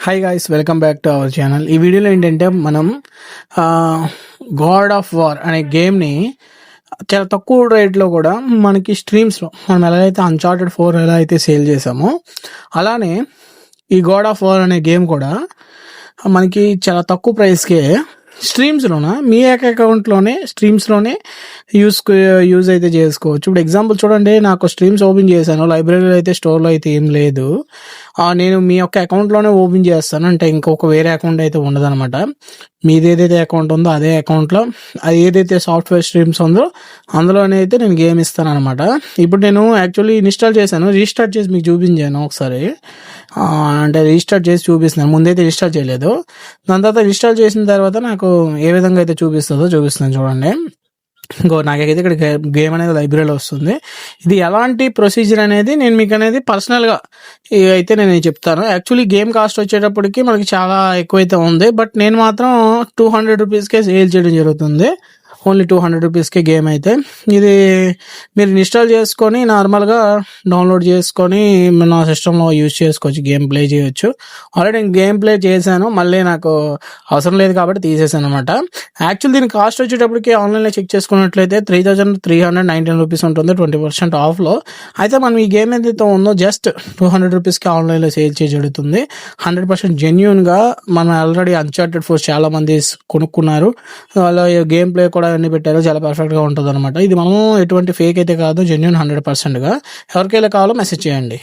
Hi guys, welcome back to our channel. ఈ వీడియోలో ఏంటంటే మనం గాడ్ ఆఫ్ వార్ అనే గేమ్ని చాలా తక్కువ రేట్లో కూడా మనకి స్ట్రీమ్స్లో మనం ఎలా అయితే అన్చార్టెడ్ 4 ఎలా అయితే సేల్ చేసామో అలానే ఈ గాడ్ ఆఫ్ వార్ అనే గేమ్ కూడా మనకి చాలా తక్కువ ప్రైస్కే స్ట్రీమ్స్లోన మీ అకౌంట్లోనే స్ట్రీమ్స్లోనే యూజ్ అయితే చేసుకోవచ్చు. ఇప్పుడు ఎగ్జాంపుల్ చూడండి, నాకు స్ట్రీమ్స్ ఓపెన్ చేశాను, లైబ్రరీలో అయితే స్టోర్లో అయితే ఏం లేదు. నేను మీ యొక్క అకౌంట్లోనే ఓపెన్ చేస్తాను, అంటే ఇంకొక వేరే అకౌంట్ అయితే ఉండదన్నమాట. మీది ఏదైతే అకౌంట్ ఉందో అదే అకౌంట్లో అది ఏదైతే సాఫ్ట్వేర్ స్ట్రీమ్స్ ఉందో అందులోనే అయితే నేను గేమ్ ఇస్తాను అనమాట. ఇప్పుడు నేను యాక్చువల్లీ ఇన్స్టాల్ చేశాను, రీస్టార్ట్ చేసి మీకు చూపించాను ఒకసారి. అంటే రీస్టార్ట్ చేసి చూపిస్తున్నాను, ముందైతే ఇన్స్టాల్ చేయలేదు. దాని తర్వాత ఇన్స్టాల్ చేసిన తర్వాత నాకు ఏ విధంగా అయితే చూపిస్తుందో చూపిస్తాను చూడండి. నాకైతే ఇక్కడ గేమ్ అనేది లైబ్రరీలో వస్తుంది. ఇది ఎలాంటి ప్రొసీజర్ అనేది నేను మీకు అనేది పర్సనల్గా అయితే నేను చెప్తాను. యాక్చువల్లీ గేమ్ కాస్ట్ వచ్చేటప్పటికి మనకి చాలా ఎక్కువైతే ఉంది, బట్ నేను మాత్రం 200 రూపీస్కే సేల్ చేయడం జరుగుతుంది. ఓన్లీ 200 రూపీస్కే గేమ్ అయితే ఇది మీరు ఇన్స్టాల్ చేసుకొని నార్మల్గా డౌన్లోడ్ చేసుకొని నా సిస్టంలో యూజ్ చేసుకోవచ్చు, గేమ్ ప్లే చేయొచ్చు. ఆల్రెడీ నేను గేమ్ ప్లే చేశాను, మళ్ళీ నాకు అవసరం లేదు కాబట్టి తీసేసాను అనమాట. యాక్చువల్ దీని కాస్ట్ వచ్చేటప్పటికి ఆన్లైన్లో చెక్ చేసుకున్నట్లయితే 3319 రూపీస్ ఉంటుంది 20% ఆఫ్లో. అయితే మనం ఈ గేమ్ ఏదైతే ఉందో జస్ట్ 200 రూపీస్కి ఆన్లైన్లో సేల్ చేసి జరుగుతుంది. 100% జెన్యూన్గా మనం ఆల్రెడీ అన్చార్టెడ్ 4 చాలా మంది కొనుక్కున్నారు, వాళ్ళ గేమ్ ప్లే కూడా అన్ని పెట్టారు, చాలా పర్ఫెక్ట్గా ఉంటుంది అనమాట. ఇది మనం ఎటువంటి ఫేక్ అయితే కాదు, జెన్యూన్ 100%గా. ఎవరికైనా కావాలో మెసేజ్ చేయండి.